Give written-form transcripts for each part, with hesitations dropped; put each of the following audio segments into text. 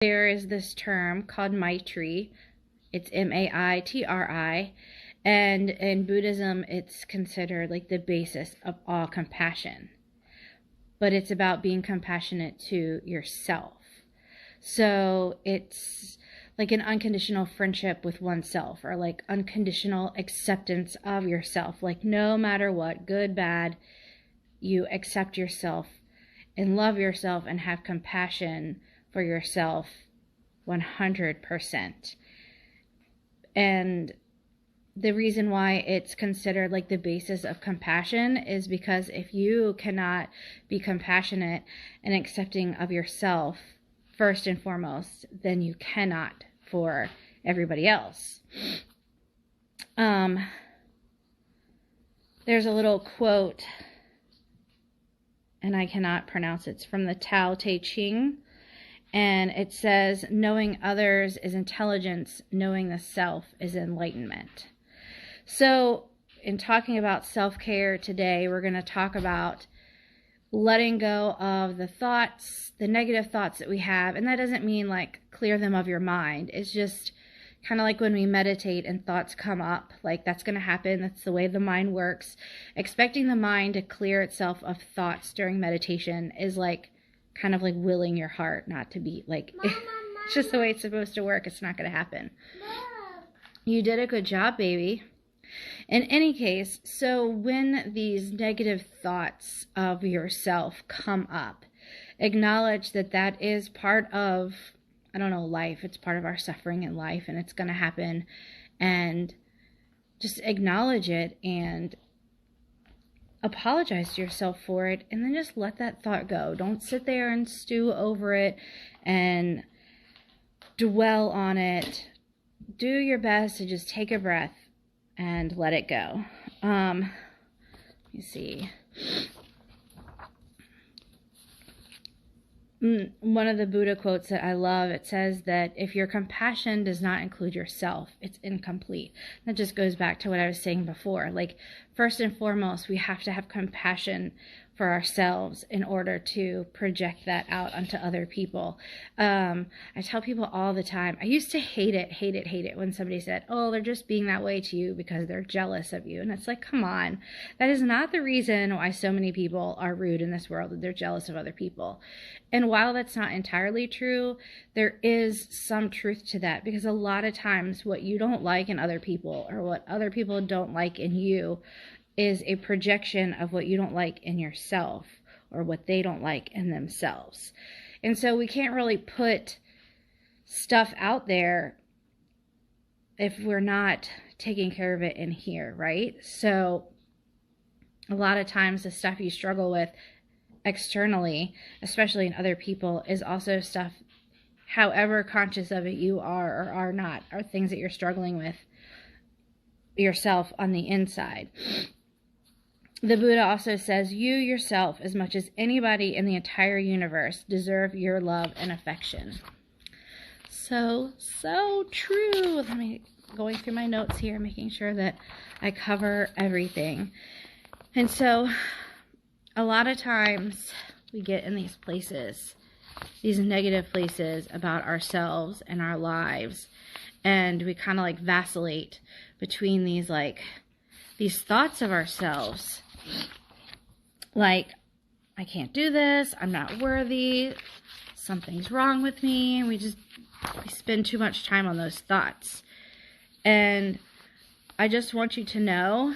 There is this term called maitri. It's maitri. And in Buddhism, it's considered like the basis of all compassion. But it's about being compassionate to yourself. So it's like an unconditional friendship with oneself, or like unconditional acceptance of yourself. Like no matter what, good, bad, you accept yourself and love yourself and have compassion for yourself 100%. And the reason why it's considered like the basis of compassion is because if you cannot be compassionate and accepting of yourself first and foremost, then you cannot for everybody else. There's a little quote, and I cannot pronounce it. It's from the Tao Te Ching, and it says, knowing others is intelligence, knowing the self is enlightenment. So in talking about self-care today, we're going to talk about letting go of the thoughts, the negative thoughts that we have. And that doesn't mean like clear them of your mind. It's just kind of like when we meditate and thoughts come up, like that's going to happen. That's the way the mind works. Expecting the mind to clear itself of thoughts during meditation is like kind of like willing your heart not to beat. Like it's just the way it's supposed to work. It's not going to happen. You did a good job, baby. In any case, so when these negative thoughts of yourself come up, acknowledge that that is part of, I don't know, life. It's part of our suffering in life, and it's going to happen. And just acknowledge it and apologize to yourself for it, and then just let that thought go. Don't sit there and stew over it and dwell on it. Do your best to just take a breath and let it go. Let me see. One of the Buddha quotes that I love, it says that if your compassion does not include yourself, it's incomplete. That just goes back to what I was saying before. Like, first and foremost, we have to have compassion for ourselves in order to project that out onto other people. I tell people all the time, I used to hate it when somebody said, oh, they're just being that way to you because they're jealous of you. And it's like, come on. That is not the reason why so many people are rude in this world, that they're jealous of other people. And while that's not entirely true, there is some truth to that, because a lot of times what you don't like in other people, or what other people don't like in you, is a projection of what you don't like in yourself, or what they don't like in themselves. And so we can't really put stuff out there if we're not taking care of it in here, right? So a lot of times the stuff you struggle with externally, especially in other people, is also stuff, however conscious of it you are or are not, are things that you're struggling with yourself on the inside. The Buddha also says, you yourself, as much as anybody in the entire universe, deserve your love and affection. So true. Let me, going through my notes here, making sure that I cover everything. And so a lot of times we get in these places, these negative places about ourselves and our lives, and we kind of like vacillate between these thoughts of ourselves, like, I can't do this, I'm not worthy, something's wrong with me, and we spend too much time on those thoughts. And I just want you to know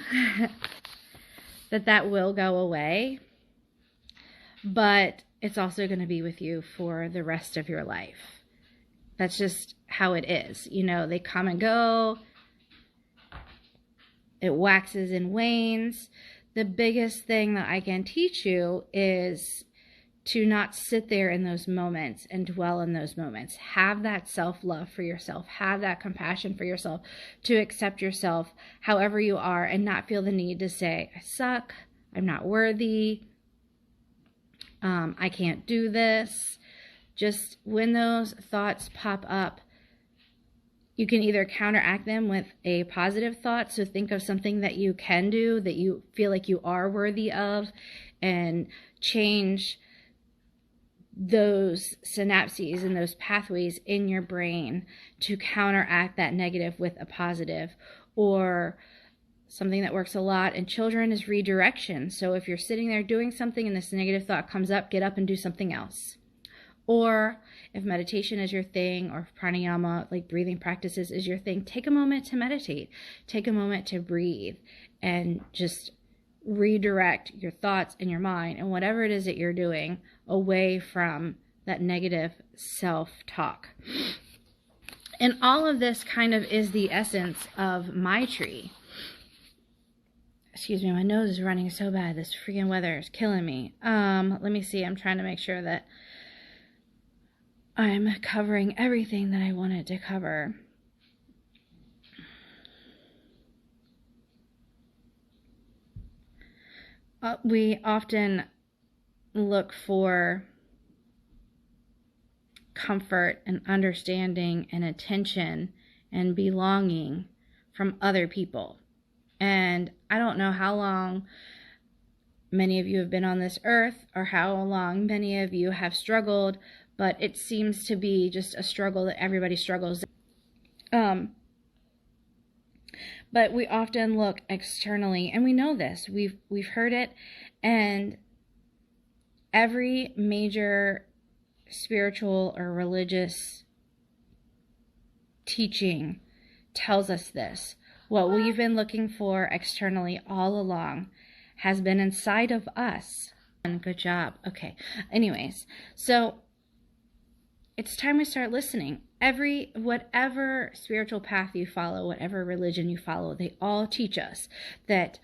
that will go away, but it's also going to be with you for the rest of your life. That's just how it is. You know, they come and go. It waxes and wanes. The biggest thing that I can teach you is to not sit there in those moments and dwell in those moments. Have that self-love for yourself. Have that compassion for yourself, to accept yourself however you are and not feel the need to say, I suck, I'm not worthy, I can't do this. Just when those thoughts pop up, you can either counteract them with a positive thought. So think of something that you can do, that you feel like you are worthy of, and change those synapses and those pathways in your brain to counteract that negative with a positive. Or something that works a lot in children is redirection. So if you're sitting there doing something and this negative thought comes up, get up and do something else. Or if meditation is your thing, or if pranayama, like breathing practices, is your thing, take a moment to meditate. Take a moment to breathe and just redirect your thoughts and your mind and whatever it is that you're doing away from that negative self-talk. And all of this kind of is the essence of maitri. Excuse me, my nose is running so bad. This freaking weather is killing me. Let me see. I'm trying to make sure that I'm covering everything that I wanted to cover. We often look for comfort and understanding and attention and belonging from other people. And I don't know how long many of you have been on this earth or how long many of you have struggled, but it seems to be just a struggle that everybody struggles. But we often look externally, and we know this. We've heard it, and every major spiritual or religious teaching tells us this. What we've been looking for externally all along has been inside of us. Good job. Okay. Anyways, so it's time we start listening. Whatever spiritual path you follow, whatever religion you follow, they all teach us that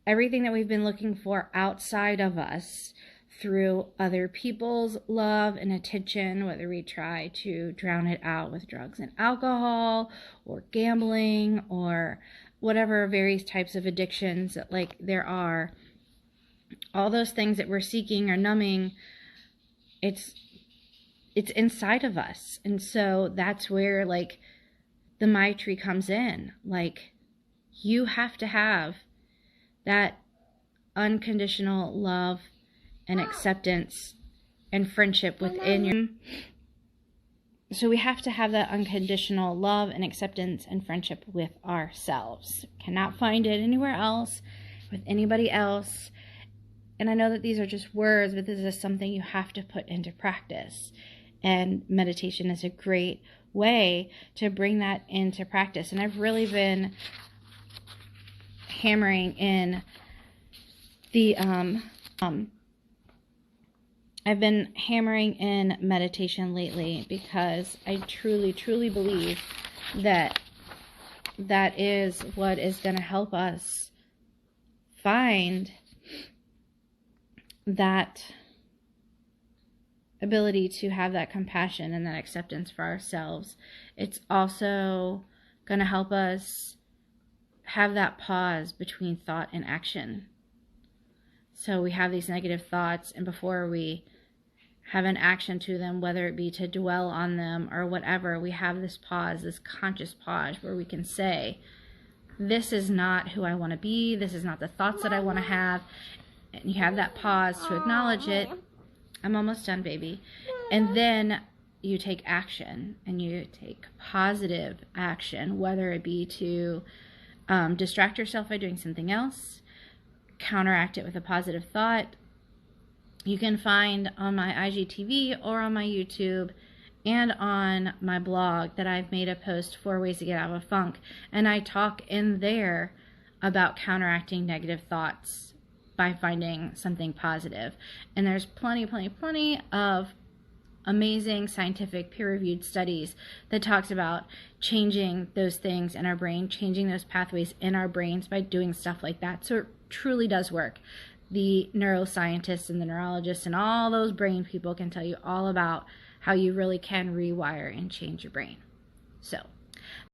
everything that we've been looking for outside of us, through other people's love and attention, whether we try to drown it out with drugs and alcohol or gambling or whatever various types of addictions that like there are, all those things that we're seeking or numbing, it's inside of us. And so that's where like the maitri comes in. Like you have to have that unconditional love and acceptance and friendship within your... So we have to have that unconditional love and acceptance and friendship with ourselves. Cannot find it anywhere else, with anybody else. And I know that these are just words, but this is something you have to put into practice. And meditation is a great way to bring that into practice. And I've really been hammering in the I've been hammering in meditation lately because I truly, truly believe that that is what is going to help us find that ability to have that compassion and that acceptance for ourselves. It's also going to help us have that pause between thought and action. So we have these negative thoughts, and before we have an action to them, whether it be to dwell on them or whatever, we have this pause, this conscious pause where we can say, this is not who I want to be, this is not the thoughts that I want to have. And you have that pause to acknowledge it. I'm almost done, baby. And then you take action, and you take positive action, whether it be to distract yourself by doing something else, counteract it with a positive thought. You can find on my IGTV or on my YouTube and on my blog that I've made a post, 4 ways to get out of a funk. And I talk in there about counteracting negative thoughts by finding something positive. And there's plenty of amazing scientific peer-reviewed studies that talks about changing those things in our brain, changing those pathways in our brains by doing stuff like that. So it truly does work. The neuroscientists and the neurologists and all those brain people can tell you all about how you really can rewire and change your brain. So